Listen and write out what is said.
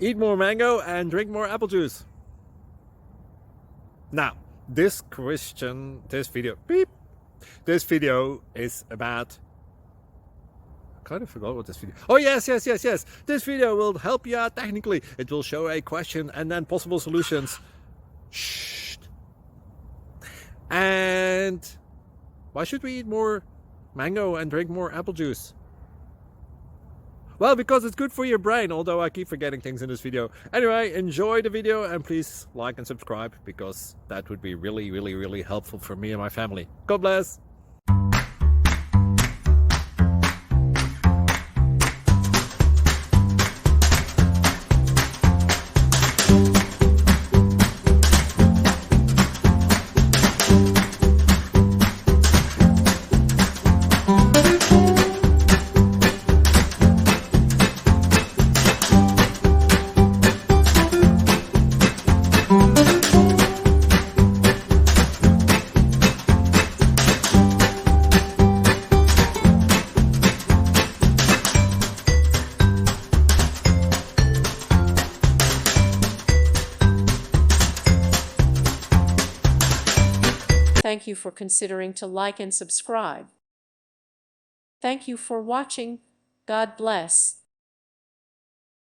Eat more mango and drink more apple juice. Now, this video is about, I kind of forgot what this video. Oh yes. This video will help you out technically. It will show a question and then possible solutions. Shh. And why should we eat more mango and drink more apple juice? Well, because it's good for your brain, although I keep forgetting things in this video. Anyway, enjoy the video and please like and subscribe, because that would be really helpful for me and my family. God bless! Thank you for considering to like and subscribe. Thank you for watching. God bless.